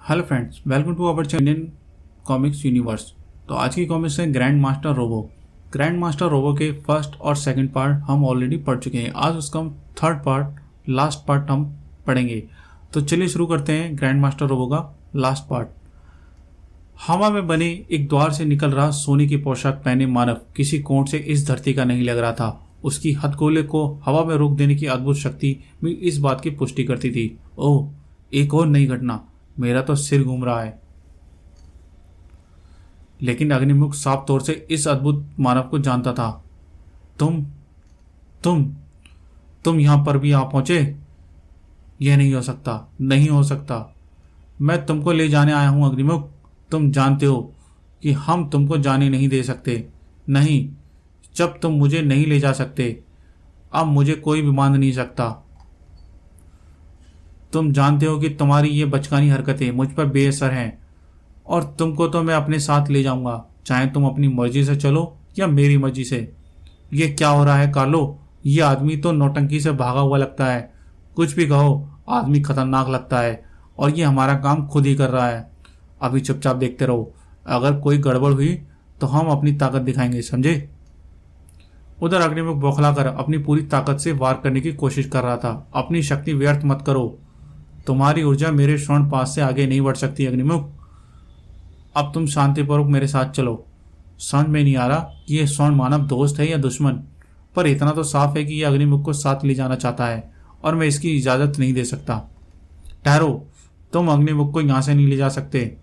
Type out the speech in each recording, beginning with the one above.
Hello friends, welcome to our channel Indian comics universe. तो आज की कॉमिक्स है grand master robo. Grand master robo के first और सेकंड पार्ट हम ऑलरेडी पढ़ चुके हैं। आज उसका हम थर्ड पार्ट, लास्ट पार्ट हम पढ़ेंगे। तो चलिए शुरू करते हैं ग्रैंड मास्टर रोबो का लास्ट पार्ट। हवा में बने एक द्वार से निकल रहा सोने की पोशाक पहने मानव किसी कोण से इस धरती का नहीं लग रहा था। उसकी हथगोले को हवा में रोक देने की अद्भुत शक्ति भी इस बात की पुष्टि करती थी। ओह, एक और नई घटना, मेरा तो सिर घूम रहा है। लेकिन अग्निमुख साफ तौर से इस अद्भुत मानव को जानता था। तुम तुम तुम यहां पर भी आ पहुंचे? यह नहीं हो सकता, नहीं हो सकता। मैं तुमको ले जाने आया हूं अग्निमुख। तुम जानते हो कि हम तुमको जाने नहीं दे सकते। नहीं, जब तुम मुझे नहीं ले जा सकते, अब मुझे कोई भी बांध नहीं सकता। तुम जानते हो कि तुम्हारी ये बचकानी हरकतें मुझ पर बेअसर हैं, और तुमको तो मैं अपने साथ ले जाऊंगा, चाहे तुम अपनी मर्जी से चलो या मेरी मर्जी से। ये क्या हो रहा है कार्लो? ये आदमी तो नौटंकी से भागा हुआ लगता है। कुछ भी कहो, आदमी खतरनाक लगता है, और ये हमारा काम खुद ही कर रहा है। अभी चुपचाप देखते रहो, अगर कोई गड़बड़ हुई तो हम अपनी ताकत दिखाएंगे, समझे? उधर अग्निमुख बौखलाकर अपनी पूरी ताकत से वार करने की कोशिश कर रहा था। अपनी शक्ति व्यर्थ मत करो। तुम्हारी ऊर्जा मेरे स्वर्ण पास से आगे नहीं बढ़ सकती अग्निमुख। अब तुम शांतिपूर्वक मेरे साथ चलो। समझ में नहीं आ रहा कि यह स्वर्ण मानव दोस्त है या दुश्मन, पर इतना तो साफ है कि यह अग्निमुख को साथ ले जाना चाहता है, और मैं इसकी इजाजत नहीं दे सकता। ठहरो, तुम अग्निमुख को यहां से नहीं ले जा सकते।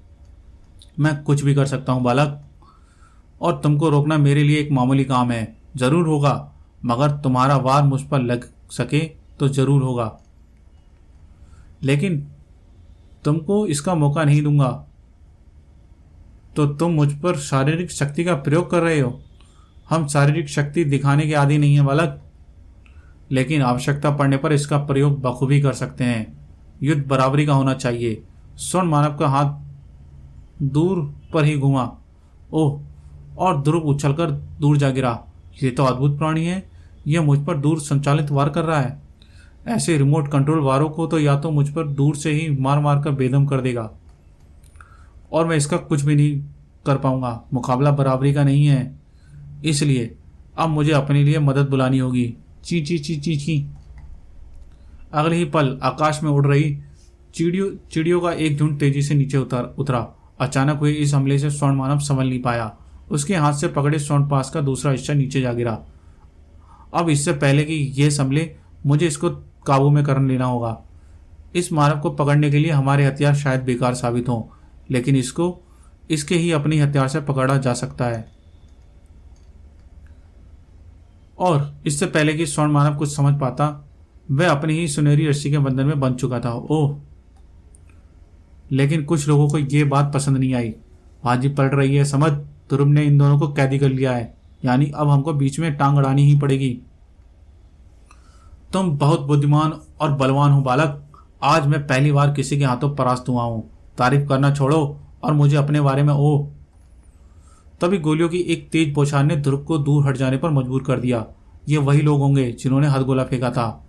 मैं कुछ भी कर सकता हूं बालक, और तुमको रोकना मेरे लिए एक मामूली काम है। जरूर होगा, मगर तुम्हारा वार मुझ पर लग सके तो जरूर होगा, लेकिन तुमको इसका मौका नहीं दूंगा। तो तुम मुझ पर शारीरिक शक्ति का प्रयोग कर रहे हो। हम शारीरिक शक्ति दिखाने के आदी नहीं है बालक, लेकिन आवश्यकता पड़ने पर इसका प्रयोग बखूबी कर सकते हैं। युद्ध बराबरी का होना चाहिए। स्वर्ण मानव का हाथ दूर पर ही घुमा। ओह, और ध्रुव उछलकर दूर जा गिरा। ये तो अद्भुत प्राणी है। यह मुझ पर दूर संचालित वार कर रहा है। ऐसे रिमोट कंट्रोल वारों को तो या तो मुझ पर दूर से ही मार मार कर बेदम कर देगा, और मैं इसका कुछ भी नहीं कर पाऊंगा। मुकाबला बराबरी का नहीं है, इसलिए अब मुझे अपने लिए मदद बुलानी होगी। ची ची ची ची ची। अगले ही पल आकाश में उड़ रही चिड़ियों का एक झुंड तेजी से नीचे उतरा। अचानक हुए इस हमले से स्वर्ण मानव संभल नहीं पाया। उसके हाथ से पकड़े स्वर्ण पास का दूसरा हिस्सा नीचे जा गिरा। अब इससे पहले कि यह संभले, मुझे इसको काबू में कर लेना होगा। इस मानव को पकड़ने के लिए हमारे हथियार शायद बेकार साबित हों, लेकिन इसको इसके ही अपनी हथियार से पकड़ा जा सकता है। और इससे पहले कि स्वर्ण मानव कुछ समझ पाता, वह अपनी ही सुनहरी रस्सी के बंधन में बंध चुका था। ओह, लेकिन कुछ लोगों को यह बात पसंद नहीं आई। बाजी पलट रही है, समझ? ध्रुव ने इन दोनों को कैदी कर लिया है, यानी अब हमको बीच में टांग अड़ानी ही पड़ेगी। तुम बहुत बुद्धिमान और बलवान हो बालक। आज मैं पहली बार किसी के हाथों परास्त हुआ हूं। तारीफ करना छोड़ो और मुझे अपने बारे में ओह। तभी गोलियों की एक तेज बौछार ने ध्रुव को दूर हट जाने पर मजबूर कर दिया। ये वही लोग होंगे जिन्होंने हथगोला फेंका था।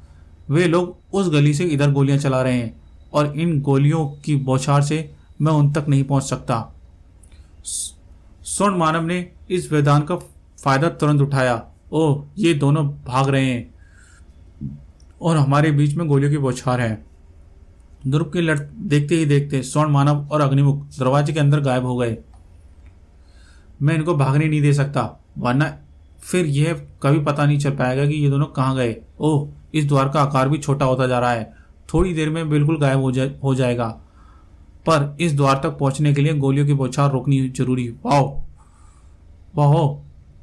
वे लोग उस गली से इधर गोलियां चला रहे हैं, और इन गोलियों की बौछार से मैं उन तक नहीं पहुंच सकता। स्वर्ण मानव ने इस वैधान का फायदा तुरंत उठाया। ओह, ये दोनों भाग रहे हैं और हमारे बीच में गोलियों की बौछार है। ध्रुव की लड़ देखते ही देखते स्वर्ण मानव और अग्निमुख दरवाजे के अंदर गायब हो गए। मैं इनको भागने नहीं दे सकता, वरना फिर यह कभी पता नहीं चल पाएगा कि ये दोनों कहाँ गए। ओह, इस द्वार का आकार भी छोटा होता जा रहा है। थोड़ी देर में बिल्कुल गायब हो जाएगा, पर इस द्वार तक पहुंचने के लिए गोलियों की बौछार रोकनी जरूरी। वाह वाह!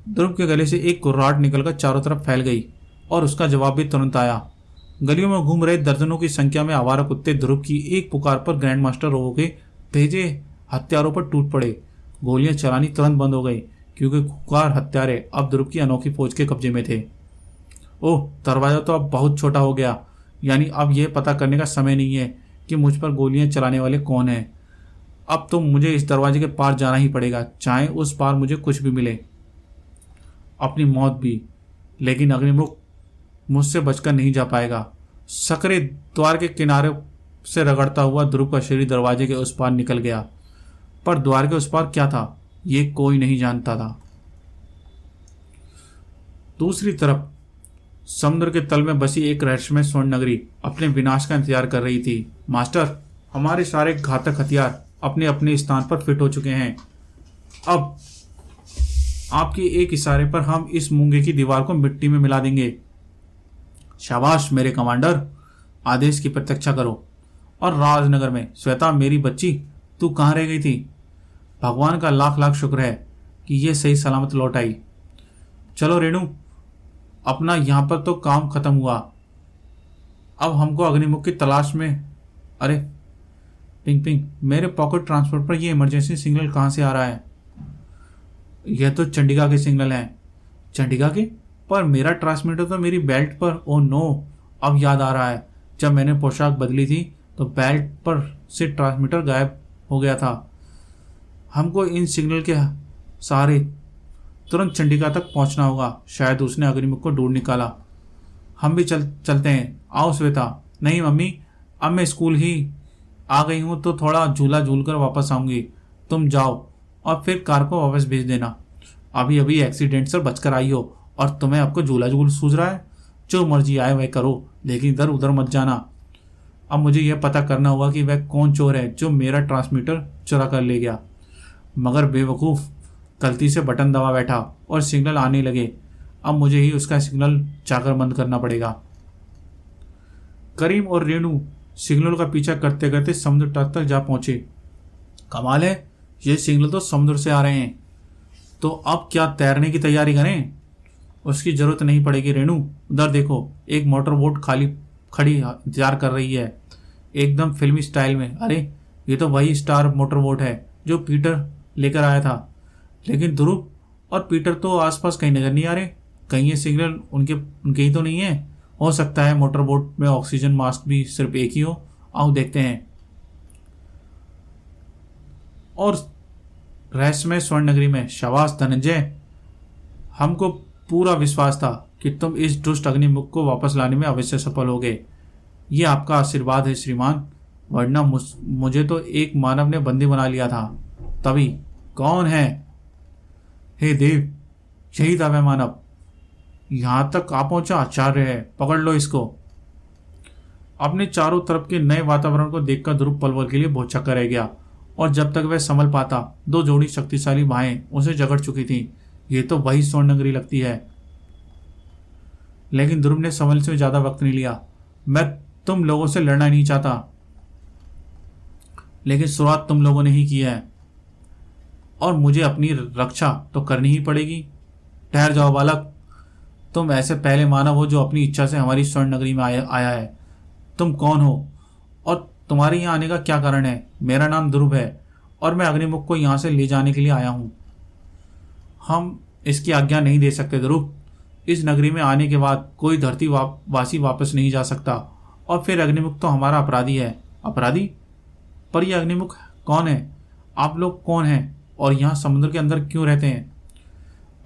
ध्रुव के गले से एक कुर्राहट निकलकर चारों तरफ फैल गई, और उसका जवाब भी तुरंत आया। गलियों में घूम रहे दर्जनों की संख्या में आवारा कुत्ते ध्रुव की एक पुकार पर ग्रैंड मास्टर रोबो के भेजे हत्यारों पर टूट पड़े। गोलियां चलानी तुरंत बंद हो गई, क्योंकि खुकार हत्यारे अब ध्रुव की अनोखी फौज के कब्जे में थे। ओह, दरवाजा तो अब बहुत छोटा हो गया, यानी अब यह पता करने का समय नहीं है कि मुझ पर गोलियां चलाने वाले कौन हैं। अब तो मुझे इस दरवाजे के पार जाना ही पड़ेगा, चाहे उस पार मुझे कुछ भी मिले, अपनी मौत भी। लेकिन अग्निमुख मुझसे बचकर नहीं जा पाएगा। सकरे द्वार के किनारे से रगड़ता हुआ ध्रुव का शरीर दरवाजे के उस पार निकल गया, पर द्वार के उस पार क्या था ये कोई नहीं जानता था। दूसरी तरफ समुद्र के तल में बसी एक रहस्यमय स्वर्ण नगरी अपने विनाश का इंतजार कर रही थी। मास्टर, हमारे सारे घातक हथियार अपने अपने स्थान पर फिट हो चुके हैं। अब आपके एक इशारे पर हम इस मूंगे की दीवार को मिट्टी में मिला देंगे। शाबाश मेरे कमांडर, आदेश की प्रतीक्षा करो। और राजनगर में श्वेता मेरी बच्ची, तू कहाँ रह गई थी? भगवान का लाख लाख शुक्र है कि ये सही सलामत लौट आई। चलो रेणु, अपना यहाँ पर तो काम खत्म हुआ। अब हमको अग्निमुख की तलाश में। अरे पिंग पिंग, मेरे पॉकेट ट्रांसपोर्ट पर ये इमरजेंसी सिग्नल कहाँ से आ रहा है? यह तो चंडिका के सिग्नल हैं। चंडिका के? पर मेरा ट्रांसमीटर तो मेरी बेल्ट पर। ओ नो, अब याद आ रहा है, जब मैंने पोशाक बदली थी तो बेल्ट पर से ट्रांसमीटर गायब हो गया था। हमको इन सिग्नल के सहारे तुरंत चंडिका तक पहुंचना होगा। शायद उसने अग्निमुख को ढूंढ निकाला। हम भी चलते हैं। आओ श्वेता। नहीं मम्मी, अब मैं स्कूल ही आ गई हूँ तो थोड़ा झूला झूल कर वापस आऊँगी। तुम जाओ और फिर कार को वापस भेज देना। अभी अभी एक्सीडेंट से बचकर आई हो और तुम्हें आपको झूला झूल सूझ रहा है। जो मर्जी आए वह करो, लेकिन इधर उधर मत जाना। अब मुझे यह पता करना होगा कि वह कौन चोर है जो मेरा ट्रांसमीटर चुरा कर ले गया। मगर बेवकूफ़ गलती से बटन दबा बैठा और सिग्नल आने लगे। अब मुझे ही उसका सिग्नल जाकर बंद करना पड़ेगा। करीम और रेणु सिग्नल का पीछा करते करते समुद्र तट तक जा पहुंचे। कमाल है, ये सिग्नल तो समुद्र से आ रहे हैं। तो अब क्या तैरने की तैयारी करें? उसकी जरूरत नहीं पड़ेगी रेणु। उधर देखो, एक मोटर बोट खड़ी इंतजार कर रही है, एकदम फिल्मी स्टाइल में। अरे ये तो वही स्टार मोटर बोट है जो पीटर लेकर आया था। लेकिन ध्रुव और पीटर तो आसपास कहीं नजर नहीं आ रहे। कहीं ये सिग्नल उनके ही तो नहीं है। हो सकता है मोटर बोट में ऑक्सीजन मास्क भी सिर्फ एक ही हो। आओ देखते हैं। और रहस्यमय स्वर्ण नगरी में। शाबाश धनंजय, हमको पूरा विश्वास था कि तुम इस दुष्ट अग्निमुख को वापस लाने में अवश्य सफल होगे। ये आपका आशीर्वाद है श्रीमान, वरना मुझे तो एक मानव ने बंदी बना लिया था। तभी कौन है? हे देव, यही था वह मानव। यहां तक आ पहुंचा। आचार्य है, पकड़ लो इसको। अपने चारों तरफ के नए वातावरण को देखकर ध्रुव पल भर के लिए भौचक्का रह गया, और जब तक वह संभल पाता दो जोड़ी शक्तिशाली बाहें उसे जकड़ चुकी थीं। ये तो वही स्वर्ण नगरी लगती है। लेकिन ध्रुव ने संभल से ज्यादा वक्त नहीं लिया। मैं तुम लोगों से लड़ना नहीं चाहता, लेकिन शुरुआत तुम लोगों ने ही की है और मुझे अपनी रक्षा तो करनी ही पड़ेगी। ठहर जाओ बालक, तुम ऐसे पहले मानव हो जो अपनी इच्छा से हमारी स्वर्ण नगरी में आया है। तुम कौन हो और तुम्हारे यहाँ आने का क्या कारण है? मेरा नाम ध्रुव है और मैं अग्निमुख को यहाँ से ले जाने के लिए आया हूँ। हम इसकी आज्ञा नहीं दे सकते ध्रुव। इस नगरी में आने के बाद कोई धरती वासी वापस नहीं जा सकता, और फिर अग्निमुख तो हमारा अपराधी है। अपराधी? पर यह अग्निमुख कौन है? आप लोग कौन हैं और यहाँ समुद्र के अंदर क्यों रहते हैं?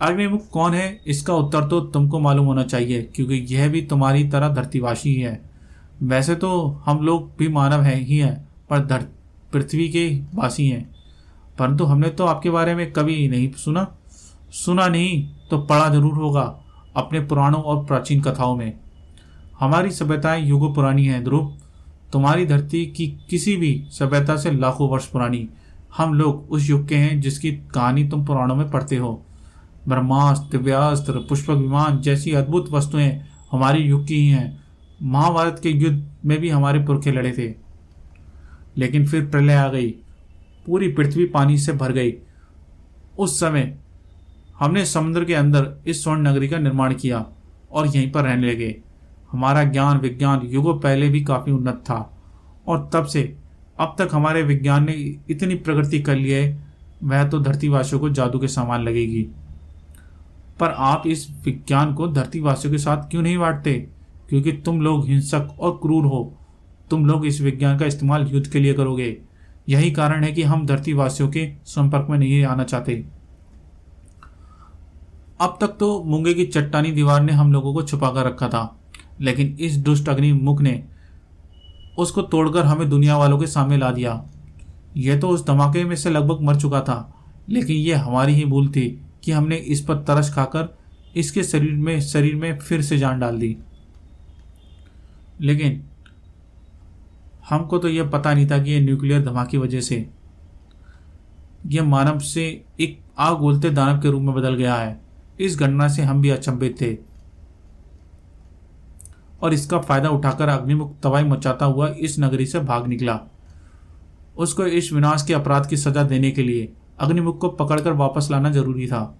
अग्निमुख कौन है, इसका उत्तर तो तुमको मालूम होना चाहिए, क्योंकि यह भी तुम्हारी तरह धरतीवासी ही है। वैसे तो हम लोग भी मानव हैं ही हैं, पर पृथ्वी के वासी हैं। परंतु हमने तो आपके बारे में कभी नहीं सुना नहीं तो पढ़ा जरूर होगा अपने पुराणों और प्राचीन कथाओं में। हमारी सभ्यताएं युगों पुरानी हैं ध्रुव। तुम्हारी धरती की किसी भी सभ्यता से लाखों वर्ष पुरानी। हम लोग उस युग के हैं जिसकी कहानी तुम पुराणों में पढ़ते हो। ब्रह्मास्त्र, दिव्यास्त्र, पुष्पक विमान जैसी अद्भुत वस्तुएं हमारे युग की ही हैं। महाभारत के युद्ध में भी हमारे पुरखे लड़े थे, लेकिन फिर प्रलय आ गई, पूरी पृथ्वी पानी से भर गई। उस समय हमने समुद्र के अंदर इस स्वर्ण नगरी का निर्माण किया और यहीं पर रहने लगे। हमारा ज्ञान विज्ञान युगों पहले भी काफी उन्नत था, और तब से अब तक हमारे विज्ञान ने इतनी प्रगति कर ली है, वह तो धरतीवासियों को जादू के समान लगेगी। पर आप इस विज्ञान को धरतीवासियों के साथ क्यों नहीं बांटते? क्योंकि तुम लोग हिंसक और क्रूर हो। तुम लोग इस विज्ञान का इस्तेमाल युद्ध के लिए करोगे। यही कारण है कि हम धरतीवासियों के संपर्क में नहीं आना चाहते। अब तक तो मूंगे की चट्टानी दीवार ने हम लोगों को छुपा कर रखा था, लेकिन इस दुष्ट अग्निमुख ने उसको तोड़कर हमें दुनिया वालों के सामने ला दिया। यह तो उस धमाके में से लगभग मर चुका था, लेकिन यह हमारी ही भूल थी कि हमने इस पर तरस खाकर इसके शरीर में फिर से जान डाल दी। लेकिन हमको तो यह पता नहीं था कि यह न्यूक्लियर धमाके की वजह से यह मानव से एक आग उगलते दानव के रूप में बदल गया है। इस घटना से हम भी अचंभित थे और इसका फायदा उठाकर अग्निमुख तबाही मचाता हुआ इस नगरी से भाग निकला। उसको इस विनाश के अपराध की सजा देने के लिए अग्निमुख को पकड़कर वापस लाना जरूरी था।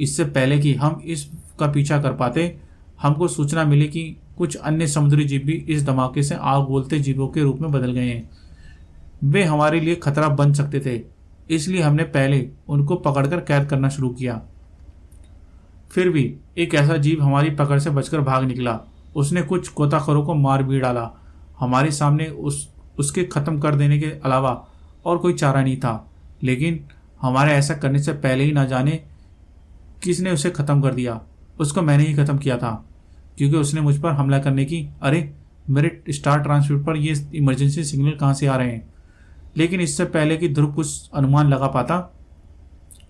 इससे पहले कि हम इसका पीछा कर पाते, हमको सूचना मिली कि कुछ अन्य समुद्री जीव भी इस धमाके से आग बोलते जीवों के रूप में बदल गए हैं। वे हमारे लिए खतरा बन सकते थे, इसलिए हमने पहले उनको पकड़कर कैद करना शुरू किया। फिर भी एक ऐसा जीव हमारी पकड़ से बचकर भाग निकला। उसने कुछ गोताखोरों को मार भी डाला। हमारे सामने उसके खत्म कर देने के अलावा और कोई चारा नहीं था, लेकिन हमारे ऐसा करने से पहले ही ना जाने किसने उसे खत्म कर दिया। उसको मैंने ही खत्म किया था, क्योंकि उसने मुझ पर हमला करने की। अरे, मेरे स्टार ट्रांसमिट पर ये इमरजेंसी सिग्नल कहाँ से आ रहे हैं? लेकिन इससे पहले कि ध्रुव कुछ अनुमान लगा पाता,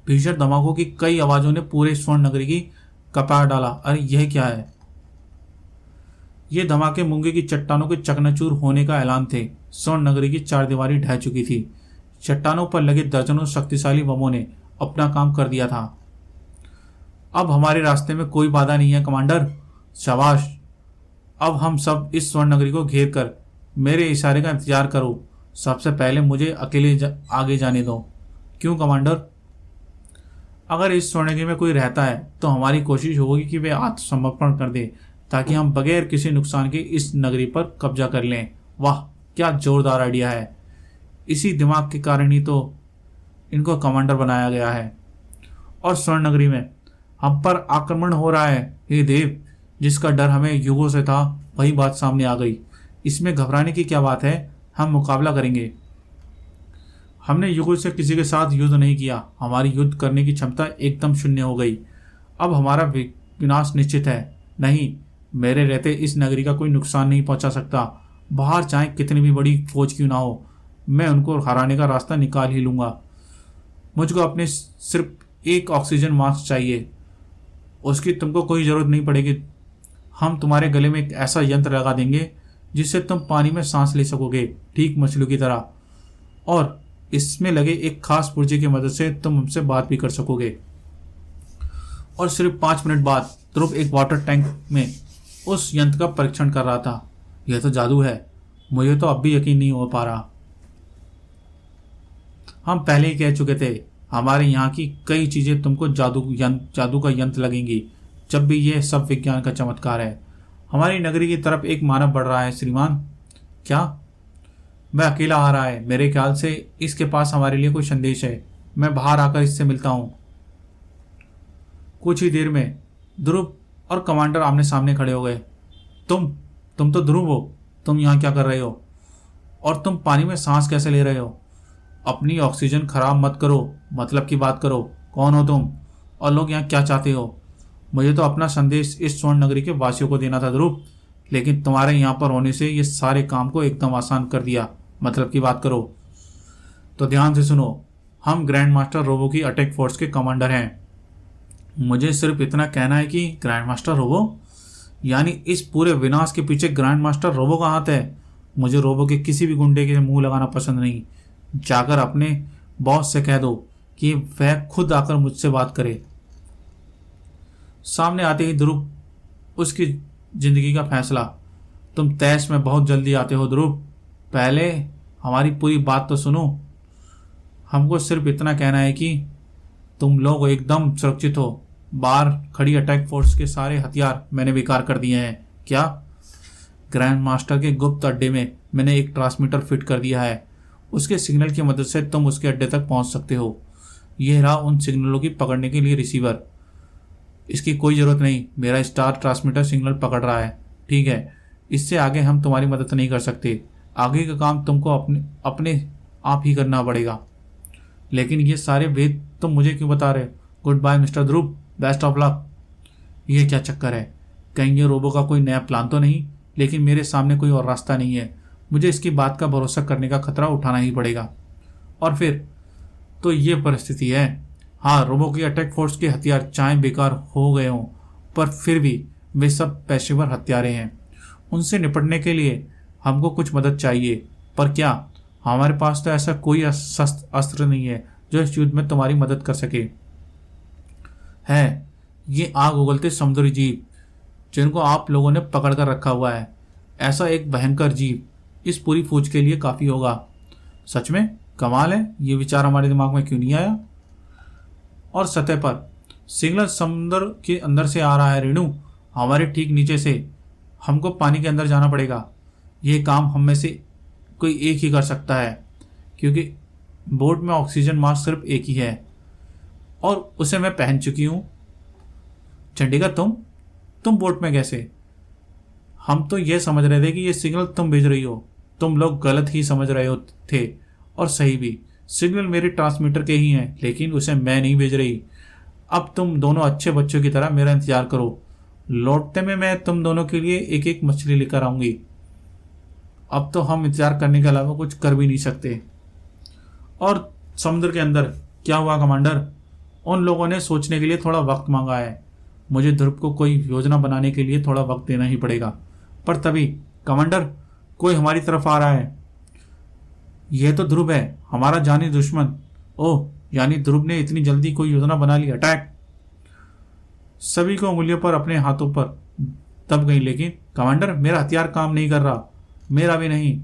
भीषण धमाकों की कई आवाजों ने पूरे स्वर्ण नगरी की कपार डाला। अरे, यह क्या है? ये धमाके मूंगे की चट्टानों के चकनाचूर होने का ऐलान थे। स्वर्ण नगरी की चारदीवारी ढह चुकी थी। चट्टानों पर लगे दर्जनों शक्तिशाली बमों ने अपना काम कर दिया था। अब हमारे रास्ते में कोई बाधा नहीं है कमांडर। शाबाश। अब हम सब इस स्वर्ण नगरी को घेर कर मेरे इशारे का इंतजार करो। सबसे पहले मुझे अकेले आगे जाने दो। क्यों कमांडर? अगर इस स्वर्ण नगरी में कोई रहता है तो हमारी कोशिश होगी कि वे आत्मसमर्पण कर दे, ताकि हम बगैर किसी नुकसान के इस नगरी पर कब्जा कर लें। वाह, क्या जोरदार आइडिया है। इसी दिमाग के कारण ही तो इनको कमांडर बनाया गया है। और स्वर्ण नगरी में हम पर आक्रमण हो रहा है। हे देव, जिसका डर हमें युगों से था वही बात सामने आ गई। इसमें घबराने की क्या बात है? हम मुकाबला करेंगे। हमने युगों से किसी के साथ युद्ध नहीं किया। हमारी युद्ध करने की क्षमता एकदम शून्य हो गई। अब हमारा विनाश निश्चित है। नहीं, मेरे रहते इस नगरी का कोई नुकसान नहीं पहुंचा सकता। बाहर चाहे कितनी भी बड़ी फौज क्यों ना हो, मैं उनको हराने का रास्ता निकाल ही लूंगा। मुझको अपने सिर्फ एक ऑक्सीजन मास्क चाहिए। उसकी तुमको कोई ज़रूरत नहीं पड़ेगी। हम तुम्हारे गले में एक ऐसा यंत्र लगा देंगे जिससे तुम पानी में सांस ले सकोगे, ठीक मछलियों की तरह। और इसमें लगे एक खास पुर्जे की मदद से तुम हमसे बात भी कर सकोगे। और सिर्फ 5 मिनट बाद ध्रुव एक वाटर टैंक में उस यंत्र का परीक्षण कर रहा था। यह तो जादू है। मुझे तो अब भी यकीन नहीं हो पा रहा। हम पहले ही कह चुके थे, हमारे यहाँ की कई चीजें तुमको जादू का यंत्र लगेंगी, जब भी यह सब विज्ञान का चमत्कार है। हमारी नगरी की तरफ एक मानव बढ़ रहा है श्रीमान। क्या? वह अकेला आ रहा है। मेरे ख्याल से इसके पास हमारे लिए कोई संदेश है। मैं बाहर आकर इससे मिलता हूँ। कुछ ही देर में ध्रुव और कमांडर आमने सामने खड़े हो गए। तुम तो ध्रुव हो। तुम यहाँ क्या कर रहे हो? और तुम पानी में सांस कैसे ले रहे हो? अपनी ऑक्सीजन खराब मत करो, मतलब की बात करो। कौन हो तुम और लोग यहाँ क्या चाहते हो? मुझे तो अपना संदेश इस स्वर्ण नगरी के वासियों को देना था ध्रुव, लेकिन तुम्हारे यहाँ पर होने से ये सारे काम को एकदम आसान कर दिया। मतलब की बात करो तो ध्यान से सुनो। हम ग्रैंड मास्टर रोबो की अटैक फोर्स के कमांडर हैं। मुझे सिर्फ इतना कहना है कि ग्रैंड मास्टर रोबो, यानी इस पूरे विनाश के पीछे ग्रैंड मास्टर रोबो का हाथ है। मुझे रोबो के किसी भी गुंडे के मुंह लगाना पसंद नहीं। जाकर अपने बॉस से कह दो कि वह खुद आकर मुझसे बात करे। सामने आते ही ध्रुव, उसकी जिंदगी का फैसला। तुम तैश में बहुत जल्दी आते हो ध्रुव। पहले हमारी पूरी बात तो सुनो। हमको सिर्फ इतना कहना है कि तुम लोग एकदम सुरक्षित हो। बाहर खड़ी अटैक फोर्स के सारे हथियार मैंने बेकार कर दिए हैं। क्या? ग्रैंड मास्टर के गुप्त अड्डे में मैंने एक ट्रांसमीटर फिट कर दिया है। उसके सिग्नल की मदद से तुम उसके अड्डे तक पहुंच सकते हो। यह रहा उन सिग्नलों की पकड़ने के लिए रिसीवर। इसकी कोई ज़रूरत नहीं, मेरा स्टार ट्रांसमीटर सिग्नल पकड़ रहा है। ठीक है, इससे आगे हम तुम्हारी मदद नहीं कर सकते। आगे का काम तुमको अपने आप ही करना पड़ेगा। लेकिन ये सारे भेद तुम मुझे क्यों बता रहे हो? Good bye mister Dhruv, best of luck. ये क्या चक्कर है? कहीं ये रोबो का कोई नया प्लान तो नहीं? लेकिन मेरे सामने कोई और रास्ता नहीं है। मुझे इसकी बात का भरोसा करने का खतरा उठाना ही पड़ेगा। और फिर तो ये परिस्थिति है। हाँ, रोबो की अटैक फोर्स के हथियार चाहे बेकार हो गए हों, पर फिर भी वे सब पेशेवर हत्यारे हैं। उनसे निपटने के लिए हमको कुछ मदद चाहिए। पर क्या? हमारे पास तो ऐसा कोई अस्त्र नहीं है जो इस युद्ध में तुम्हारी मदद कर सके। है ये आग उगलते समुद्री जीव जिनको आप लोगों ने पकड़ कर रखा हुआ है। ऐसा एक भयंकर जीव इस पूरी फौज के लिए काफी होगा। सच में कमाल है, ये विचार हमारे दिमाग में क्यों नहीं आया? और सतह पर सिग्नल समुद्र के अंदर से आ रहा है रेणु, हमारे ठीक नीचे से। हमको पानी के अंदर जाना पड़ेगा। ये काम हम में से कोई एक ही कर सकता है, क्योंकि बोट में ऑक्सीजन मास्क सिर्फ एक ही है और उसे मैं पहन चुकी हूं। चंडिका, तुम बोट में कैसे? हम तो ये समझ रहे थे कि ये सिग्नल तुम भेज रही हो। तुम लोग गलत ही समझ रहे हो थे, और सही भी। सिग्नल मेरे ट्रांसमीटर के ही हैं, लेकिन उसे मैं नहीं भेज रही। अब तुम दोनों अच्छे बच्चों की तरह मेरा इंतजार करो। लौटते में मैं तुम दोनों के लिए एक एक मछली लेकर आऊंगी। अब तो हम इंतजार करने के अलावा कुछ कर भी नहीं सकते। और समुद्र के अंदर क्या हुआ कमांडर? उन लोगों ने सोचने के लिए थोड़ा वक्त मांगा है। मुझे ध्रुव को कोई योजना बनाने के लिए थोड़ा वक्त देना ही पड़ेगा। पर तभी कमांडर, कोई हमारी तरफ आ रहा है। यह तो ध्रुव है, हमारा जानी दुश्मन। ओह, यानी ध्रुव ने इतनी जल्दी कोई योजना बना ली। अटैक! सभी को उंगलियों पर अपने हाथों पर दब गई। लेकिन कमांडर, मेरा हथियार काम नहीं कर रहा। मेरा भी नहीं।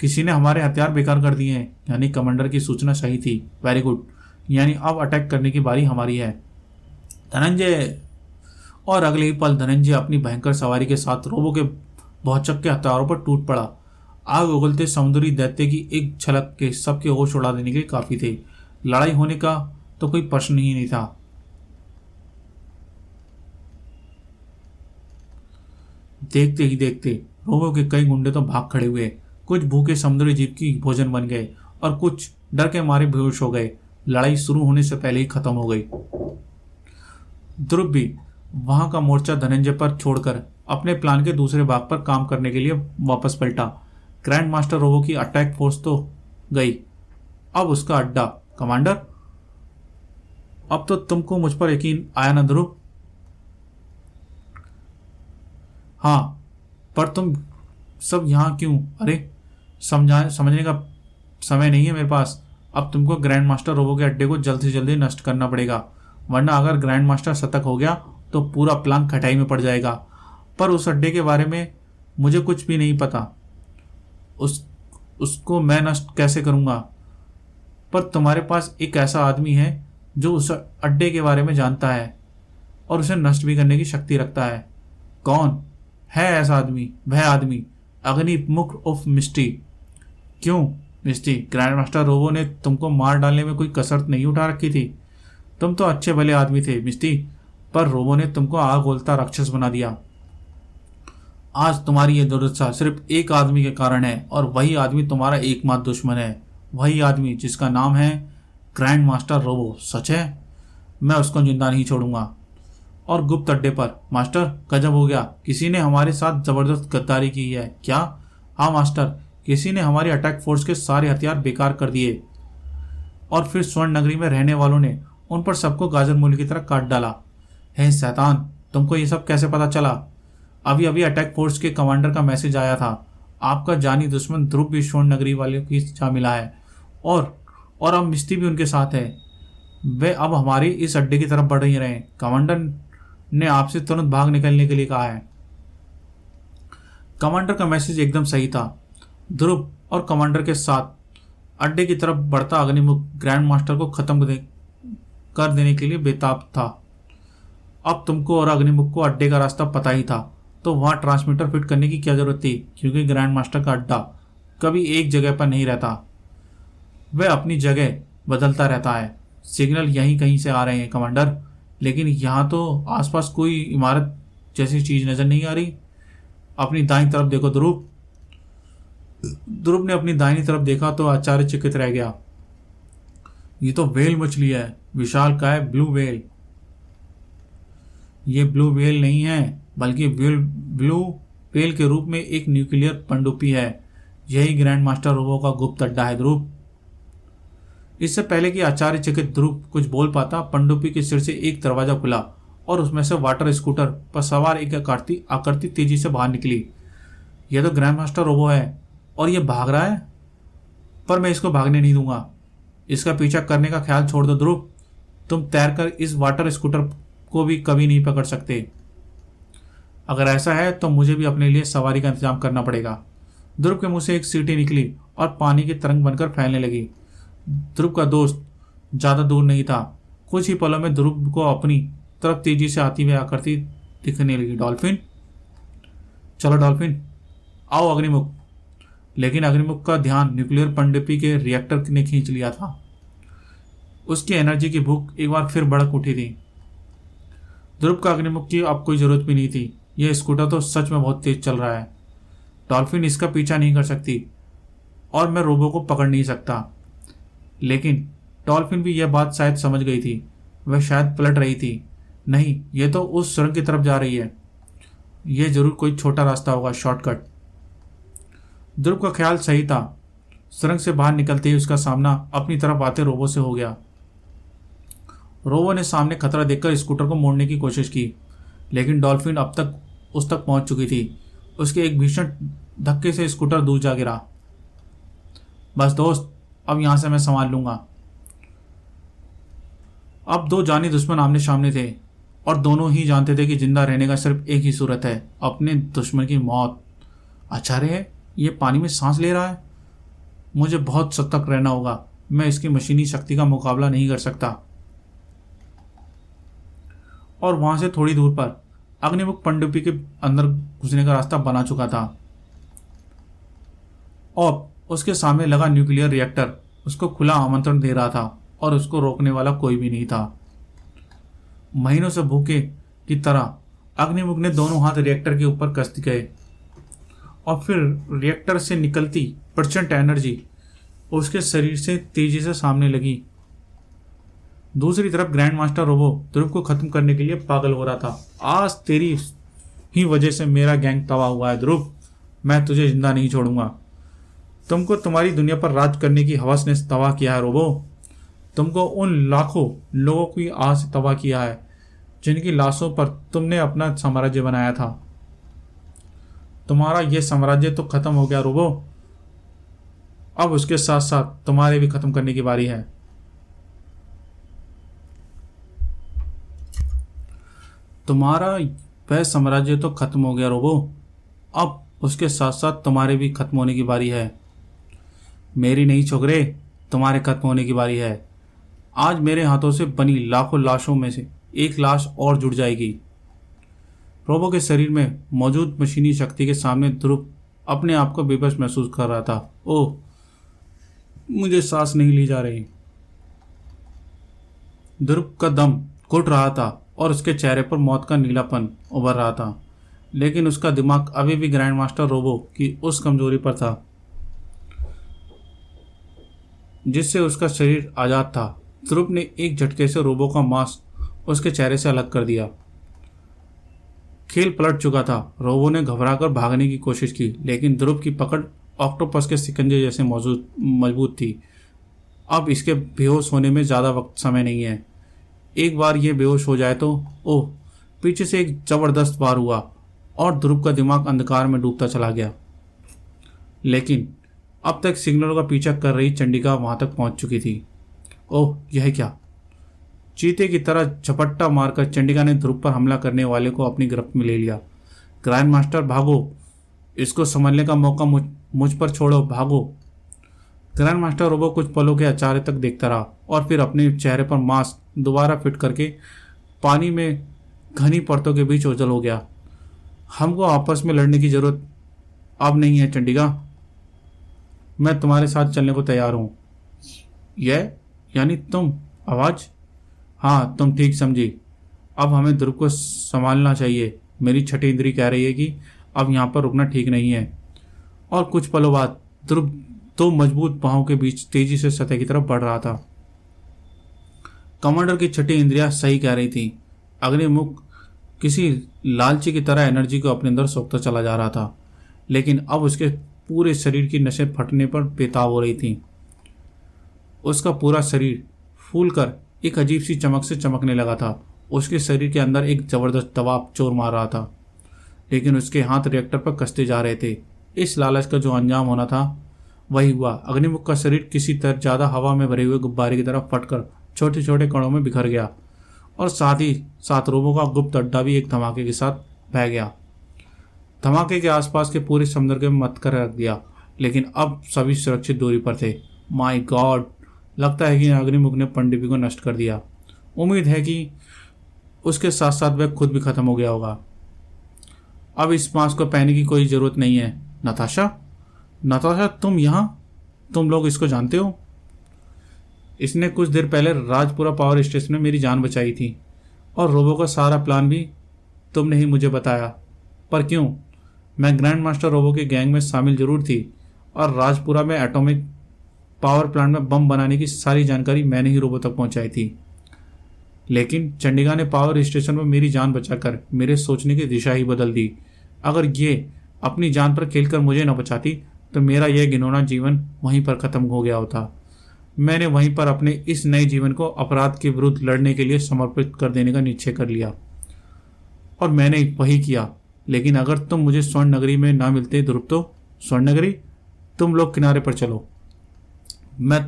किसी ने हमारे हथियार बेकार कर दिए हैं। यानी कमांडर की सूचना सही थी। Very good. यानी अब अटैक करने की बारी हमारी है। धनंजय! और अगले ही पल धनंजय अपनी भयंकर सवारी के साथ रोबो के बहुचक्के हथियारों पर टूट पड़ा। आग उगलते समुद्री दैत्य की एक झलक के सबके होश उड़ा देने के काफी थे। लड़ाई होने का तो कोई प्रश्न ही नहीं था। देखते ही देखते रोबो के कई गुंडे तो भाग खड़े हुए। कुछ भूखे समुद्री जीव की भोजन बन गए और कुछ डर के मारे बेहोश हो गए। लड़ाई शुरू होने से पहले ही खत्म हो गई। ध्रुव भी वहां का मोर्चा धनंजय पर छोड़कर अपने प्लान के दूसरे भाग पर काम करने के लिए वापस पलटा। ग्रैंड मास्टर रोबो की अटैक फोर्स तो गई, अब उसका अड्डा। कमांडर, अब तो तुमको मुझ पर यकीन आया ना ध्रुव? हाँ, पर तुम सब यहाँ क्यों? अरे समझने का समय नहीं है मेरे पास। अब तुमको ग्रैंड मास्टर रोबो के अड्डे को जल्द से जल्दी नष्ट करना पड़ेगा, वरना अगर ग्रैंड मास्टर सतर्क हो गया तो पूरा प्लान खटाई में पड़ जाएगा। पर उस अड्डे के बारे में मुझे कुछ भी नहीं पता। उसको मैं नष्ट कैसे करूंगा? पर तुम्हारे पास एक ऐसा आदमी है जो उस अड्डे के बारे में जानता है और उसे नष्ट भी करने की शक्ति रखता है। कौन है ऐसा आदमी? वह आदमी अग्निमुख उर्फ मिस्टी। क्यों मिस्टी? ग्रैंड मास्टर रोबो ने तुमको मार डालने में कोई कसर नहीं उठा रखी थी। तुम तो अच्छे भले आदमी थे मिस्टी, पर रोबो ने तुमको आग उगलता राक्षस बना दिया। आज तुम्हारी ये दुर्दशा सिर्फ एक आदमी के कारण है, और वही आदमी तुम्हारा एकमात्र दुश्मन है। वही आदमी जिसका नाम है ग्रैंड मास्टर रोबो। सच है, मैं उसको जिंदा नहीं छोड़ूंगा। और गुप्त अड्डे पर मास्टर, गजब हो गया, किसी ने हमारे साथ जबरदस्त गद्दारी की है। क्या? हाँ मास्टर, किसी ने हमारी अटैक फोर्स के सारे हथियार बेकार कर दिए और फिर स्वर्ण नगरी में रहने वालों ने उन पर सबको गाजर मूली की तरह काट डाला। हे शैतान, तुमको ये सब कैसे पता चला? अभी अभी अटैक फोर्स के कमांडर का मैसेज आया था। आपका जानी दुश्मन ध्रुव भी स्वर्ण नगरी वालों की जा मिला है, और अब मिस्टी भी उनके साथ है। वे अब हमारे इस अड्डे की तरफ बढ़ ही रहे हैं। कमांडर ने आपसे तुरंत भाग निकलने के लिए कहा है। कमांडर का मैसेज एकदम सही था। ध्रुव और कमांडर के साथ अड्डे की तरफ बढ़ता अग्निमुख ग्रैंड मास्टर को खत्म कर देने के लिए बेताब था। अब तुमको और अग्निमुख को अड्डे का रास्ता पता ही था, तो वहां ट्रांसमीटर फिट करने की क्या जरूरत थी? क्योंकि ग्रैंड मास्टर का अड्डा कभी एक जगह पर नहीं रहता, वह अपनी जगह बदलता रहता है। सिग्नल यहीं कहीं से आ रहे हैं कमांडर, लेकिन यहाँ तो आसपास कोई इमारत जैसी चीज नजर नहीं आ रही। अपनी दाईं तरफ देखो ध्रुव। ध्रुव ने अपनी दाहिनी तरफ देखा तो आश्चर्यचकित रह गया। ये तो व्हेल मछली है, विशालकाय ब्लू व्हेल। ये ब्लू व्हेल नहीं है, बल्कि ब्लू व्हेल के रूप में एक न्यूक्लियर पनडुब्बी है। यही ग्रैंड मास्टर रोबो का गुप्त अड्डा है ध्रुव। इससे पहले कि आश्चर्यचकित ध्रुव कुछ बोल पाता, पनडुब्बी के सिर से एक दरवाजा खुला और उसमें से वाटर स्कूटर पर सवार एक आकृति तेजी से बाहर निकली। यह तो ग्रैंड मास्टर रोबो है और यह भाग रहा है, पर मैं इसको भागने नहीं दूंगा। इसका पीछा करने का ख्याल छोड़ दो ध्रुव। तुम तैरकर इस वाटर स्कूटर को भी कभी नहीं पकड़ सकते। अगर ऐसा है तो मुझे भी अपने लिए सवारी का इंतजाम करना पड़ेगा। ध्रुव के मुंह से एक सीटी निकली और पानी की तरंग बनकर फैलने लगी। ध्रुव का दोस्त ज्यादा दूर नहीं था। कुछ ही पलों में ध्रुव को अपनी तरफ तेजी से आती हुई आकृति दिखने लगी। डॉल्फिन, चलो डॉल्फिन, आओ अग्निमुख। लेकिन अग्निमुख का ध्यान न्यूक्लियर पनडुब्बी के रिएक्टर ने खींच लिया था। उसकी एनर्जी की भूख एक बार फिर भड़क उठी थी। ध्रुव का अग्निमुख की अब कोई जरूरत भी नहीं थी। यह स्कूटर तो सच में बहुत तेज चल रहा है। डॉल्फिन इसका पीछा नहीं कर सकती और मैं रोबो को पकड़ नहीं सकता। लेकिन डॉल्फिन भी यह बात शायद समझ गई थी। वह शायद पलट रही थी। नहीं, यह तो उस सुरंग की तरफ जा रही है। यह जरूर कोई छोटा रास्ता होगा, शॉर्टकट। ध्रुव का ख्याल सही था। सुरंग से बाहर निकलते ही उसका सामना अपनी तरफ आते रोबो से हो गया। रोबो ने सामने खतरा देखकर स्कूटर को मोड़ने की कोशिश की, लेकिन डॉल्फिन अब तक उस तक पहुंच चुकी थी। उसके एक भीषण धक्के से स्कूटर दूर जा गिरा। बस दोस्त, अब यहां से मैं संभाल लूंगा। अब दो जानी दुश्मन आमने सामने थे और दोनों ही जानते थे कि जिंदा रहने का सिर्फ एक ही सूरत है, अपने दुश्मन की मौत। आश्चर्य है, ये पानी में सांस ले रहा है। मुझे बहुत सतर्क रहना होगा। मैं इसकी मशीनी शक्ति का मुकाबला नहीं कर सकता। और वहां से थोड़ी दूर पर अग्निमुख पनडुब्बी के अंदर घुसने का रास्ता बना चुका था और उसके सामने लगा न्यूक्लियर रिएक्टर उसको खुला आमंत्रण दे रहा था और उसको रोकने वाला कोई भी नहीं था। महीनों से भूखे की तरह अग्निमुख ने दोनों हाथ रिएक्टर के ऊपर कस गए और फिर रिएक्टर से निकलती प्रचंड एनर्जी उसके शरीर से तेजी से सामने लगी। दूसरी तरफ ग्रैंड मास्टर रोबो ध्रुव को खत्म करने के लिए पागल हो रहा था। आज तेरी ही वजह से मेरा गैंग तबाह हुआ है ध्रुव। मैं तुझे जिंदा नहीं छोड़ूंगा। तुमको तुम्हारी दुनिया पर राज करने की हवस ने तबाह किया है रोबो। तुमको उन लाखों लोगों की आह से तबाह किया है जिनकी लाशों पर तुमने अपना साम्राज्य बनाया था। तुम्हारा यह साम्राज्य तो खत्म हो गया रोबो। अब उसके साथ साथ तुम्हारे भी खत्म करने की बारी है। तुम्हारा वह साम्राज्य तो खत्म हो गया रोबो। अब उसके साथ साथ तुम्हारे भी खत्म होने की बारी है। मेरी नहीं छोकरे, तुम्हारे खत्म होने की बारी है। आज मेरे हाथों से बनी लाखों लाशों में से एक लाश और जुड़ जाएगी। रोबो के शरीर में मौजूद मशीनी शक्ति के सामने ध्रुव अपने आप को बेबस महसूस कर रहा था। ओह, मुझे सांस नहीं ली जा रही। ध्रुव का दम घुट रहा था और उसके चेहरे पर मौत का नीलापन उभर रहा था, लेकिन उसका दिमाग अभी भी ग्रैंड मास्टर रोबो की उस कमजोरी पर था जिससे उसका शरीर आजाद था। ध्रुव ने एक झटके से रोबो का मांस उसके चेहरे से अलग कर दिया। खेल पलट चुका था। रोबो ने घबराकर भागने की कोशिश की, लेकिन ध्रुव की पकड़ ऑक्टोपस के शिकंजे जैसे मजबूत थी। अब इसके बेहोश होने में ज़्यादा वक्त समय नहीं है। एक बार ये बेहोश हो जाए तो ओह, पीछे से एक जबरदस्त वार हुआ और ध्रुव का दिमाग अंधकार में डूबता चला गया। लेकिन अब तक सिग्नलों का पीछा कर रही चंडिका वहां तक पहुंच चुकी थी। ओह, यह क्या! चीते की तरह झपट्टा मारकर चंडिका ने ध्रुव पर हमला करने वाले को अपनी गिरफ्त में ले लिया। ग्रैंड मास्टर भागो, इसको संभलने का मौका मुझ पर छोड़ो, भागो। ग्रैंड मास्टर रोबो कुछ पलों के अचारे तक देखता रहा और फिर अपने चेहरे पर मास्क दोबारा फिट करके पानी में घनी परतों के बीच ओझल हो गया। हमको आपस में लड़ने की जरूरत अब नहीं है चंडिका। मैं तुम्हारे साथ चलने को तैयार हूं। यह यानी तुम? आवाज? हाँ, तुम ठीक समझी। अब हमें ध्रुव को संभालना चाहिए। मेरी छठी इंद्री कह रही है कि अब यहाँ पर रुकना ठीक नहीं है। और कुछ पलों बाद ध्रुव दो मजबूत बाहों के बीच तेजी से सतह की तरफ बढ़ रहा था। कमांडर की छठी इंद्रियां सही कह रही थी। अग्निमुख किसी लालची की तरह एनर्जी को अपने अंदर सोखता चला जा रहा था, लेकिन अब उसके पूरे शरीर की नसें फटने पर बेताब हो रही थीं। उसका पूरा शरीर फूलकर एक अजीब सी चमक से चमकने लगा था। उसके शरीर के अंदर एक जबरदस्त दबाव जोर मार रहा था, लेकिन उसके हाथ रिएक्टर पर कसते जा रहे थे। इस लालच का जो अंजाम होना था वही हुआ। अग्निमुख का शरीर किसी तरह ज्यादा हवा में भरे हुए गुब्बारे की तरफ फटकर छोटे छोटे कणों में बिखर गया, और साथ ही साथ रोबो का गुप्त अड्डा भी एक धमाके के साथ बह गया। धमाके के आसपास के पूरे समुद्र के मत कर रख दिया, लेकिन अब सभी सुरक्षित दूरी पर थे। माय गॉड, लगता है कि अग्निमुख ने पनडुब्बी को नष्ट कर दिया। उम्मीद है कि उसके साथ साथ वह खुद भी खत्म हो गया होगा। अब इस मास्क को पहनने की कोई जरूरत नहीं है। नताशा, नताशा तुम यहाँ, तुम लोग इसको जानते हो? इसने कुछ देर पहले राजपुरा पावर स्टेशन में मेरी जान बचाई थी, और रोबो का सारा प्लान भी तुमने ही मुझे बताया। पर क्यों? मैं ग्रैंड मास्टर रोबो के गैंग में शामिल जरूर थी, और राजपुरा में एटॉमिक पावर प्लांट में बम बनाने की सारी जानकारी मैंने ही रोबो तक पहुंचाई थी। लेकिन चंडिका ने पावर स्टेशन पर मेरी जान बचाकर मेरे सोचने की दिशा ही बदल दी। अगर ये अपनी जान पर खेलकर मुझे न बचाती तो मेरा यह घिनौना जीवन वहीं पर खत्म हो गया होता। मैंने वहीं पर अपने इस नए जीवन को अपराध के विरुद्ध लड़ने के लिए समर्पित कर देने का निश्चय कर लिया, और मैंने वही किया। लेकिन अगर तुम मुझे स्वर्ण नगरी में ना मिलते ध्रुव, तो स्वर्ण नगरी, तुम लोग किनारे पर चलो, मैं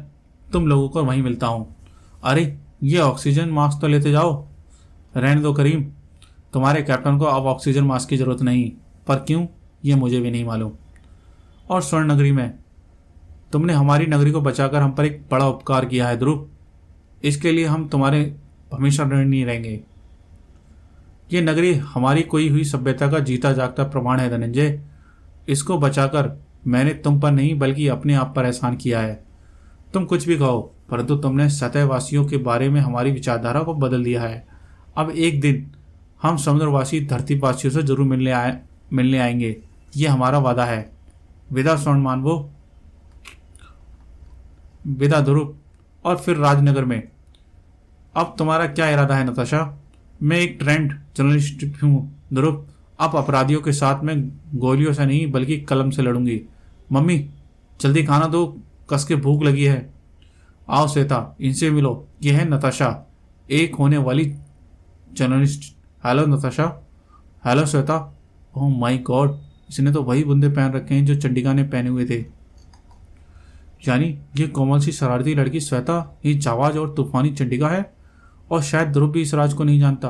तुम लोगों को वहीं मिलता हूँ। अरे ये ऑक्सीजन मास्क तो लेते जाओ। रहने दो करीम, तुम्हारे कैप्टन को अब ऑक्सीजन मास्क की जरूरत नहीं। पर क्यों, ये मुझे भी नहीं मालूम। और स्वर्ण नगरी में तुमने हमारी नगरी को बचाकर हम पर एक बड़ा उपकार किया है ध्रुव, इसके लिए हम तुम्हारे हमेशा ऋणी रहेंगे। ये नगरी हमारी कोई हुई सभ्यता का जीता जागता प्रमाण है धनंजय। इसको बचाकर मैंने तुम पर नहीं बल्कि अपने आप पर एहसान किया है। तुम कुछ भी कहो, परंतु तुमने सतहवासियों के बारे में हमारी विचारधारा को बदल दिया है। अब एक दिन हम समुद्रवासी धरतीवासियों से जरूर मिलने आएंगे, ये हमारा वादा है। विदा स्वर्ण मानवो, विदा ध्रुव। और फिर राजनगर में अब तुम्हारा क्या इरादा है नताशा? मैं एक ट्रेंड जर्नलिस्ट हूँ ध्रुव। अब अपराधियों के साथ मैं गोलियों से नहीं बल्कि कलम से लड़ूंगी। मम्मी जल्दी खाना दो, कस के भूख लगी है। आओ श्वेता, इनसे मिलो, ये है नताशा, एक होने वाली journalist. Hello Natasha. Hello Shweta. Oh my God, इसने तो वही बुंदे पहन रखे हैं जो चंडिका ने पहने हुए थे। यानी ये कोमल सी शरारती लड़की श्वेता ही जाबाज और तूफानी चंडिका है, और शायद ध्रुव भी इस राज को नहीं जानता।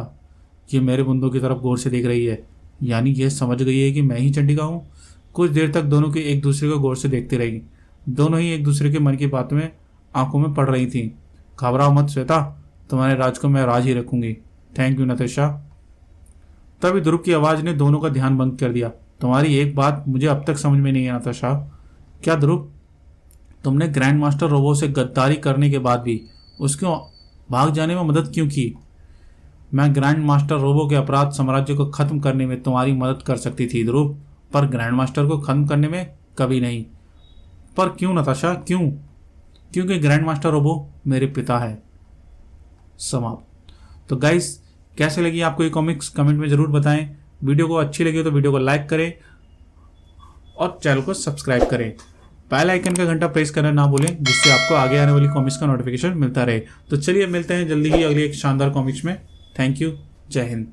ये मेरे बुंदों की तरफ गौर से देख रही है, यानी ये समझ गई है कि मैं ही चंडिका हूँ। कुछ देर तक दोनों की एक दूसरे को गौर से देखती रही। दोनों ही एक दूसरे के मन की बात में आंखों में पड़ रही थी। घबराओ मत श्वेता, तुम्हारे राज को मैं राज ही रखूंगी। Thank you Natasha. तभी ध्रुव की आवाज ने दोनों का ध्यान भंग कर दिया। तुम्हारी एक बात मुझे अब तक समझ में नहीं है नताशा। क्या ध्रुव, तुमने ग्रैंड मास्टर रोबो से गद्दारी करने के बाद भी उसके भाग जाने में मदद क्यों की? मैं ग्रैंड मास्टर रोबो के अपराध साम्राज्य को खत्म करने में तुम्हारी मदद कर सकती थी ध्रुव, पर ग्रैंड मास्टर को खत्म करने में कभी नहीं। पर क्यों नताशा, क्यों? क्योंकि ग्रैंड मास्टर रोबो मेरे पिता है। समाप्त। तो गाइस, कैसे लगी आपको ये कॉमिक्स कमेंट में जरूर बताएं। वीडियो को अच्छी लगी तो वीडियो को लाइक करें और चैनल को सब्सक्राइब करें। बेल आइकन का घंटा प्रेस करना ना भूलें, जिससे आपको आगे आने वाली कॉमिक्स का नोटिफिकेशन मिलता रहे। तो चलिए मिलते हैं जल्दी ही अगली एक शानदार कॉमिक्स में। Thank you. जय हिंद।